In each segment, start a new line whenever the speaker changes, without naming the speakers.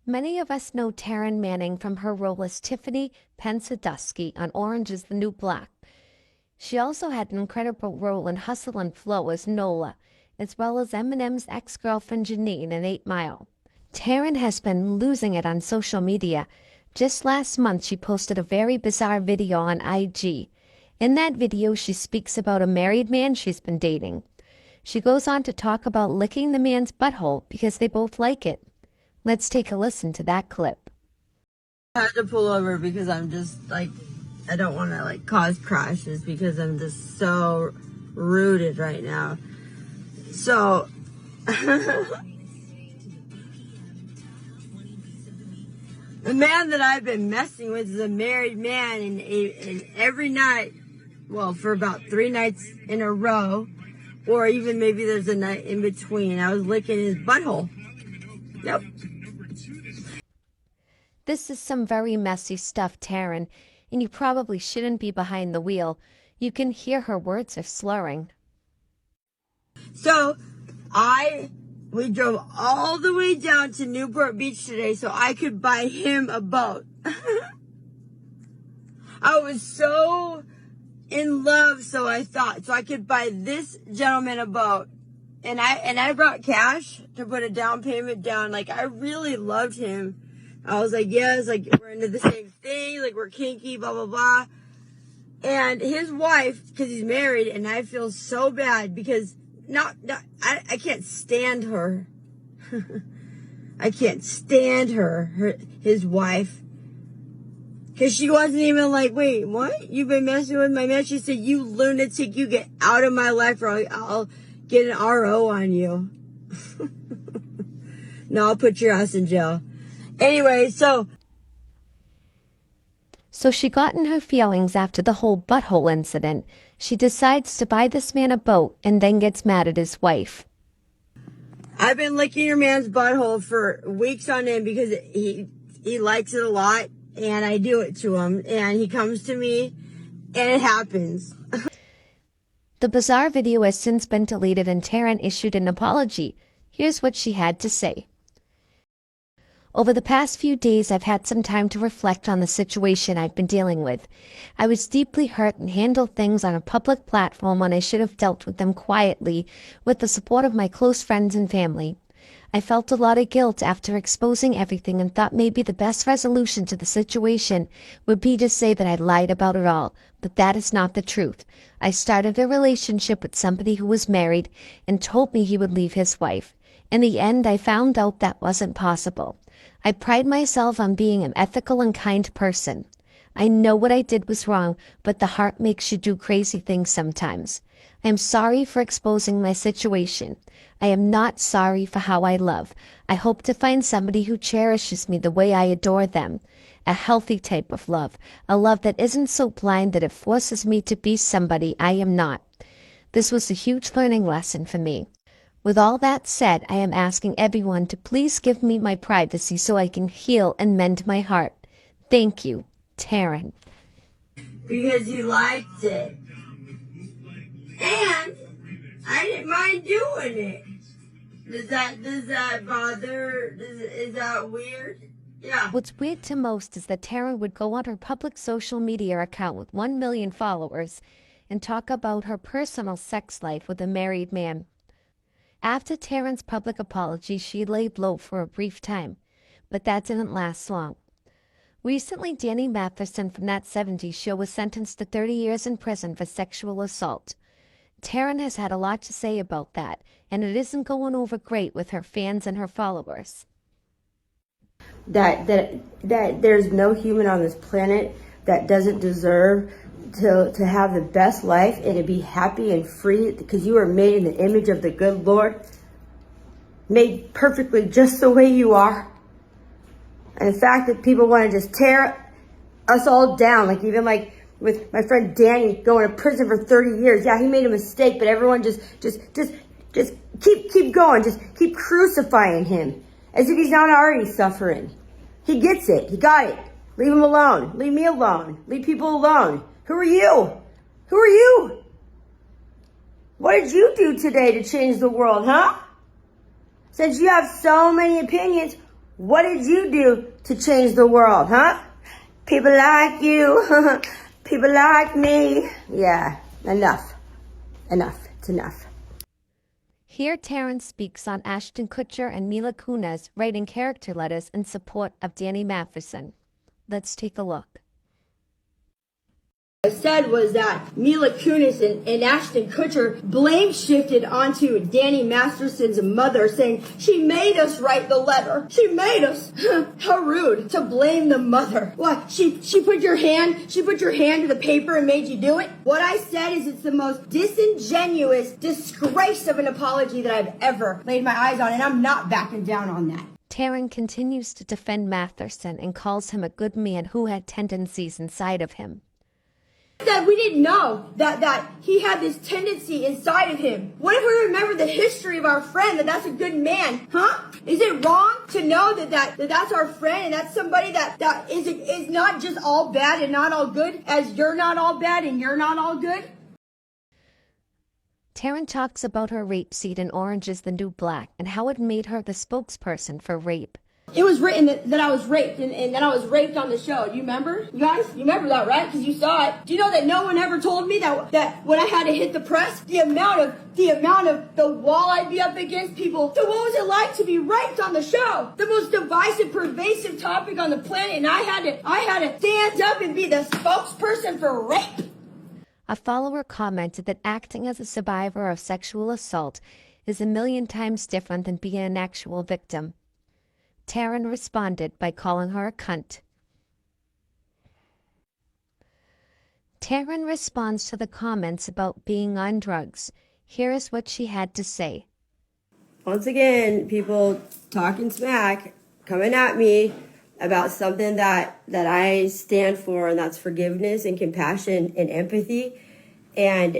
Many of us know Taryn Manning from her role as Tiffany Pensadusky on Orange is the New Black. She also had an incredible role in Hustle and Flow as Nola, as well as Eminem's ex-girlfriend Janine in 8 Mile. Taryn has been losing it on social media. Just last month, she posted a very bizarre video on IG. In that video, she speaks about a married man she's been dating. She goes on to talk about licking the man's butthole because they both like it. Let's take a listen to that clip.
I had to pull over because I'm just I don't want to cause crashes because I'm just so rooted right now. So, the man that I've been messing with is a married man, and every night, well, for about 3 nights in a row, or even maybe there's a night in between, I was licking his butthole. Yep.
This is some very messy stuff, Taryn, and you probably shouldn't be behind the wheel. You can hear her words are slurring.
So, we drove all the way down to Newport Beach today so I could buy him a boat. I was so in love, so I thought, so I could buy this gentleman a boat. And I brought cash to put a down payment down. I really loved him. I was like, yes, we're into the same thing, we're kinky, blah, blah, blah. And his wife, because he's married, and I feel so bad because I can't stand her. I can't stand his wife. Because she wasn't even wait, what? You've been messing with my man? She said, you lunatic, you get out of my life or I'll get an RO on you. No, I'll put your ass in jail. Anyway, so
she got in her feelings after the whole butthole incident. She decides to buy this man a boat and then gets mad at his wife.
I've been licking your man's butthole for weeks on end because he likes it a lot, and I do it to him, and he comes to me, and it happens.
The bizarre video has since been deleted, and Taryn issued an apology. Here's what she had to say. Over the past few days, I've had some time to reflect on the situation I've been dealing with. I was deeply hurt and handled things on a public platform when I should have dealt with them quietly with the support of my close friends and family. I felt a lot of guilt after exposing everything and thought maybe the best resolution to the situation would be to say that I lied about it all, but that is not the truth. I started a relationship with somebody who was married and told me he would leave his wife. In the end, I found out that wasn't possible. I pride myself on being an ethical and kind person. I know what I did was wrong, but the heart makes you do crazy things sometimes. I am sorry for exposing my situation. I am not sorry for how I love. I hope to find somebody who cherishes me the way I adore them. A healthy type of love. A love that isn't so blind that it forces me to be somebody I am not. This was a huge learning lesson for me. With all that said, I am asking everyone to please give me my privacy so I can heal and mend my heart. Thank you, Taryn.
Because he liked it. And I didn't mind doing it. Does that bother? Is that weird? Yeah.
What's weird to most is that Taryn would go on her public social media account with 1 million followers and talk about her personal sex life with a married man. After Taryn's public apology, she laid low for a brief time, but that didn't last long. Recently, Danny Masterson from That 70s Show was sentenced to 30 years in prison for sexual assault. Taryn has had a lot to say about that, and it isn't going over great with her fans and her followers.
That there's no human on this planet that doesn't deserve to have the best life and to be happy and free, because you are made in the image of the good Lord, made perfectly just the way you are. And the fact that people want to just tear us all down, even with my friend Danny going to prison for 30 years. Yeah, he made a mistake, but everyone just keep going, just keep crucifying him as if he's not already suffering. He gets it. He got it. Leave him alone. Leave me alone. Leave people alone. Who are you? Who are you? What did you do today to change the world, huh? Since you have so many opinions, What did you do to change the world, huh? People like you, people like me. Yeah, enough. Enough. It's enough.
Here Taryn speaks on Ashton Kutcher and Mila Kunis writing character letters in support of Danny Masterson. Let's take a look.
I said was that Mila Kunis and Ashton Kutcher blame shifted onto Danny Masterson's mother, saying she made us write the letter. She made us. How rude to blame the mother. What? She put your hand to the paper and made you do it? What I said is it's the most disingenuous disgrace of an apology that I've ever laid my eyes on, and I'm not backing down on that.
Taryn continues to defend Masterson and calls him a good man who had tendencies inside of him.
That we didn't know that he had this tendency inside of him. What if we remember the history of our friend, that's a good man, huh? Is it wrong to know that's our friend and that's somebody that is not just all bad and not all good, as you're not all bad and you're not all good?
Taryn talks about her rape seed in Orange is the New Black and how it made her the spokesperson for rape.
It was written that I was raped and that I was raped on the show. Do you remember? You guys? You remember that, right? Because you saw it. Do you know that no one ever told me that when I had to hit the press, the amount of the wall I'd be up against people. So what was it like to be raped on the show? The most divisive, pervasive topic on the planet, and I had to stand up and be the spokesperson for rape.
A follower commented that acting as a survivor of sexual assault is a million times different than being an actual victim. Taryn responded by calling her a cunt. Taryn responds to the comments about being on drugs. Here is what she had to say.
Once again, people talking smack, coming at me about something that I stand for, and that's forgiveness and compassion and empathy. And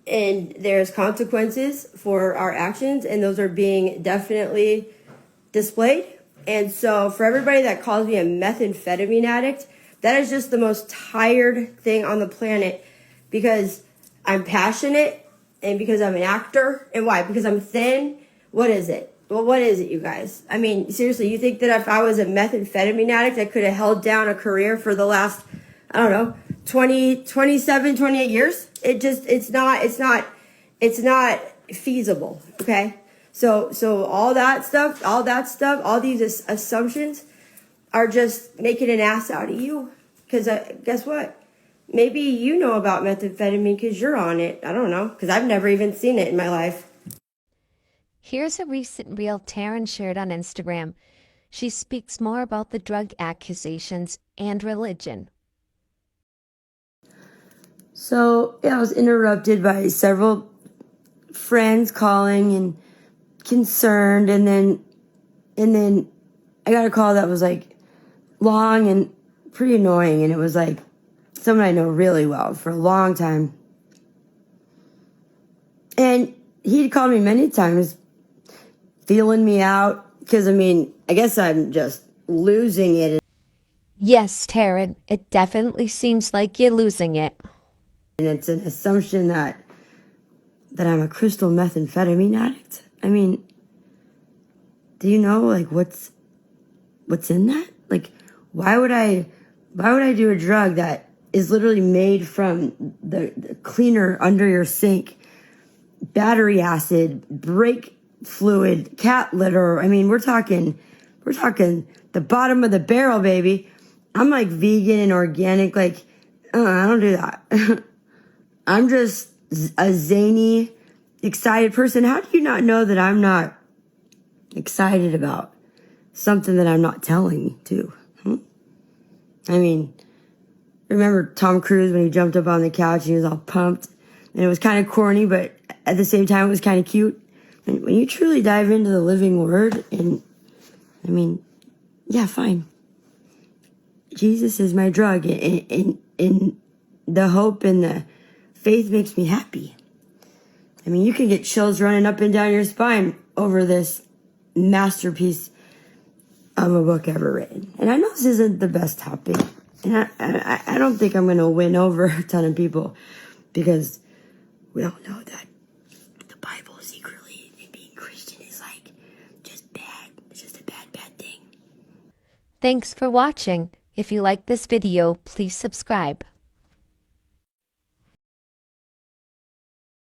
there's consequences for our actions, and those are being definitely displayed. And so for everybody that calls me a methamphetamine addict, that is just the most tired thing on the planet, because I'm passionate and because I'm an actor. And why? Because I'm thin. What is it? Well, what is it, you guys? I mean, seriously, you think that if I was a methamphetamine addict, I could have held down a career for the last, I don't know, 27, 28 years? It's not feasible. Okay. So all that stuff, all these assumptions are just making an ass out of you. Because guess what? Maybe you know about methamphetamine because you're on it. I don't know, because I've never even seen it in my life.
Here's a recent reel Taryn shared on Instagram. She speaks more about the drug accusations and religion.
So I was interrupted by several friends calling and concerned, and then I got a call that was like long and pretty annoying, and it was like someone I know really well for a long time, and he'd called me many times feeling me out because I guess I'm just losing it.
Yes, Taryn, it definitely seems like you're losing it.
And it's an assumption that I'm a crystal methamphetamine addict. Do you know like what's in that? Like, why would I do a drug that is literally made from the cleaner under your sink, battery acid, brake fluid, cat litter? We're talking the bottom of the barrel, baby. I'm like vegan and organic. Like, I don't do that. I'm just a zany, excited person. How do you not know that I'm not excited about something that I'm not telling to? Remember Tom Cruise when he jumped up on the couch and he was all pumped, and it was kind of corny, but at the same time it was kind of cute. And when you truly dive into the living word, and yeah, fine. Jesus is my drug, and the hope and the faith makes me happy. You can get chills running up and down your spine over this masterpiece of a book ever written. And I know this isn't the best topic, and I don't think I'm going to win over a ton of people, because we all know that the Bible secretly and being Christian is like just bad. It's just a bad thing.
Thanks for watching. If you like this video, please subscribe.